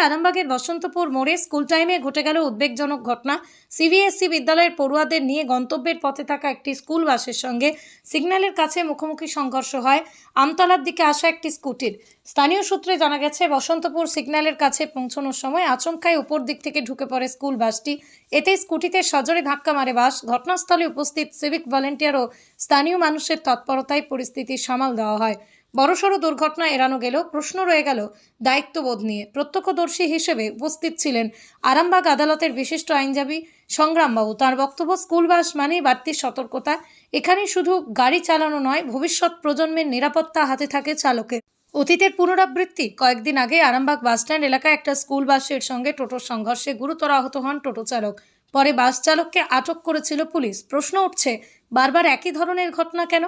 আরামবাগের বসন্তপুর মোড়ে স্কুল টাইমে ঘটে গেল উদ্বেগজনক ঘটনা। সিবিএসসি বিদ্যালয়ের পড়ুয়াদের নিয়ে গন্তব্যের পথে থাকা একটি স্কুল বাসের সঙ্গে সিগন্যালের কাছে মুখোমুখি সংঘর্ষ হয় আমতলার দিকে আসা একটি স্কুটির। স্থানীয় সূত্রে জানা গেছে, বসন্তপুর সিগন্যালের কাছে পৌঁছানোর সময় আচমকায় উপর দিক থেকে ঢুকে পড়ে স্কুল বাসটি। এতে স্কুটিতে সজোরে ধাক্কা মারে বাস। ঘটনাস্থলে উপস্থিত সিভিক ভলেন্টিয়ার ও স্থানীয় মানুষের তৎপরতায় পরিস্থিতি সামাল দেওয়া হয়। বড়সড় দুর্ঘটনা এড়ানো গেলেও প্রশ্ন রয়ে গেল দায়িত্ববোধ নিয়ে। প্রত্যক্ষদর্শী হিসেবে উপস্থিত ছিলেন আরামবাগ আদালতের বিশিষ্ট আইনজীবী সংগ্রামবাবু। তার বক্তব্য, স্কুল বাস মানেই বাড়তি সতর্কতা। এখানে শুধু গাড়ি চালানো নয়, ভবিষ্যৎ প্রজন্মের নিরাপত্তা হাতে থাকে চালকের। অতীতের পুনরাবৃত্তি। কয়েকদিন আগে আরামবাগ বাসস্ট্যান্ড এলাকায় একটা স্কুল বাসের সঙ্গে টোটোর সংঘর্ষে গুরুতর আহত হন টোটো চালক। পরে বাস চালককে আটক করেছিল পুলিশ। প্রশ্ন উঠছে, বারবার একই ধরনের ঘটনা কেন?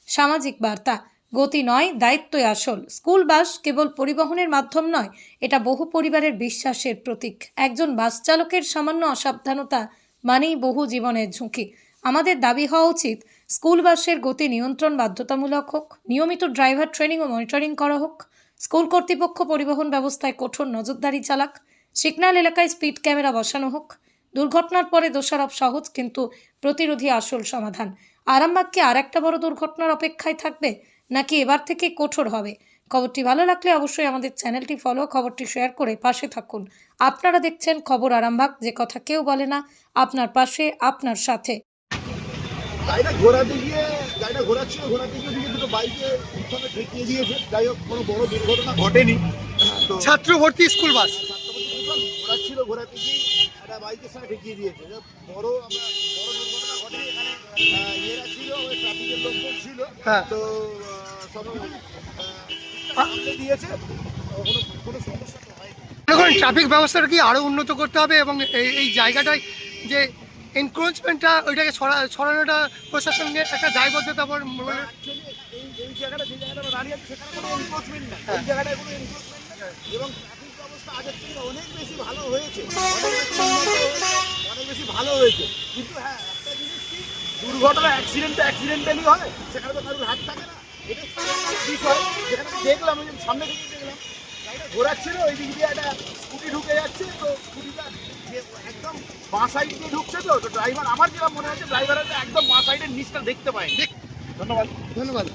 সামাজিক বার্তা, গতি নয়, দায়িত্বই আসল। স্কুল বাস কেবল পরিবহনের মাধ্যম নয়, এটা বহু পরিবারের বিশ্বাসের প্রতীক। একজন বাস চালকের সামান্য অসাবধানতা মানেই বহু জীবনের ঝুঁকি। আমাদের দাবি হওয়া উচিত, স্কুল বাসের গতি নিয়ন্ত্রণ বাধ্যতামূলক হোক, নিয়মিত ড্রাইভার ট্রেনিং ও মনিটরিং করা হোক, স্কুল কর্তৃপক্ষ পরিবহন ব্যবস্থায় কঠোর নজরদারি চালাক, সিগন্যাল এলাকায় স্পিড ক্যামেরা বসানো হোক। দুর্ঘটনার পরে দোষারোপ সহজ, কিন্তু প্রতিরোধী আসল সমাধান। আরামবাগ কি আর একটা বড় দুর্ঘটনার অপেক্ষায় থাকবে, নাকি এবার থেকে কঠোর হবে? খবরটি ভালো লাগলে অবশ্যই আমাদের চ্যানেলটি ফলো, খবরটি শেয়ার করে পাশে থাকুন। আপনারা দেখছেন খবর আরামবাগ, যে কথা কেউ বলে না, আপনার পাশে, আপনার সাথে। গাড়িটা ঘোরাতে গিয়ে ঘোরাতে গিয়ে দুটো বাইকে পিছনে ঠেকিয়ে দিয়েছে। যাই হোক, কোনো বড় দুর্ঘটনা ঘটেনি। তো ছাত্র ভর্তি স্কুল বাস ঘোরাতে গিয়ে একটা বাইকের সঙ্গে ঠেকিয়ে দিয়েছে। বড় দুর্ঘটনা ঘটেনি। এখানে ইয়েরা ছিল, ওই ট্রাফিকের লোকজন ছিল। তো সব সামনে দিয়েছে, কোনো সমস্যা তো হয়নি। ট্রাফিক ব্যবস্থাটা কি আরো উন্নত করতে হবে এবং এই জায়গাটায় যে এনক্রোচমেন্টটা, ওইটাকে সরানোটা প্রশাসনের একটা দায়বদ্ধতা। এই জায়গাটা যে জায়গাটা দাঁড়িয়ে আছে সেখানে কোনো এনক্রোচমেন্ট নেই। এই জায়গাটায় কোনো এনক্রোচমেন্ট নেই এবং ট্রাফিক ব্যবস্থা আগের থেকে অনেক বেশি ভালো হয়েছে, অনেক বেশি ভালো হয়েছে। কিন্তু হ্যাঁ, একটা জিনিস কি, দুর্ঘটনা অ্যাক্সিডেন্টালি হয়, সেখানে তো কারোর হাত থাকে না। এটা বিষয় যেখানে দেখলাম, ওই সামনে থেকে দেখলাম গাড়িটা ঘোরাচ্ছিল, ওই দিক দিয়ে একটা স্কুটি ঢুকে যাচ্ছে। তো স্কুটিটা একদম বাঁ সাইড দিয়ে ঢুকছে। তো ড্রাইভার, আমার যেটা মনে হচ্ছে, ড্রাইভারের একদম বাঁ সাইডের নিচটা দেখতে পাইনি। ধন্যবাদ।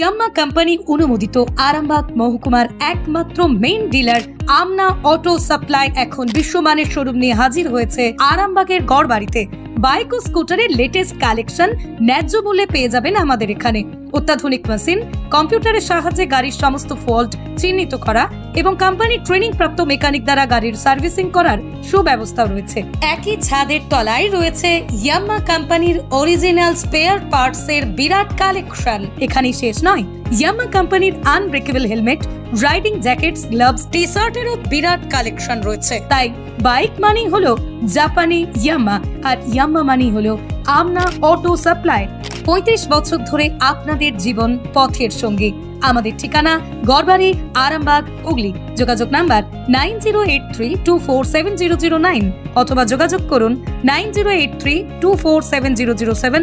ইয়াম্মা কোম্পানি অনুমোদিত আরামবাগ মহকুমার একমাত্র মেইন ডিলার আমনা অটো সাপ্লাই এখন বিশ্বমানের শোরুম নিয়ে হাজির হয়েছে আরামবাগের গড়বাড়িতে। বাইক ও স্কুটারের লেটেস্ট কালেকশন ন্যায্য মূল্যে পেয়ে যাবেন আমাদের এখানে। অত্যাধুনিক মেশিন, কম্পিউটারের সাহায্যে গাড়ির সমস্ত ফল্ট চিহ্নিত করা এবং কোম্পানির ট্রেনিং প্রাপ্ত মেকানিক দ্বারা গাড়ির সার্ভিসিং করার সুব্যবস্থা রয়েছে। একই ছাদের তলায় রয়েছে ইয়াম্মা কোম্পানির অরিজিনাল স্পেয়ার পার্টস এর বিরাট কালেকশন। এখানেই শেষ নয়, ইয়াম্মা কোম্পানির unbreakable helmet, riding jackets, gloves, T শার্টেরও বিরাট কালেকশন রয়েছে। তাই বাইক মানি হলো জাপানি ইয়াম্মা, আর ইয়াম্মা মানি হলো আমনা অটো সাপ্লাই। 35 বছর ধরে আপনাদের জীবন পথের সঙ্গী। আমাদের ঠিকানা গড়বাড়ি, আরামবাগ, হুগলি। যোগাযোগ নাম্বার 9083247009 অথবা যোগাযোগ করুন 9083247007।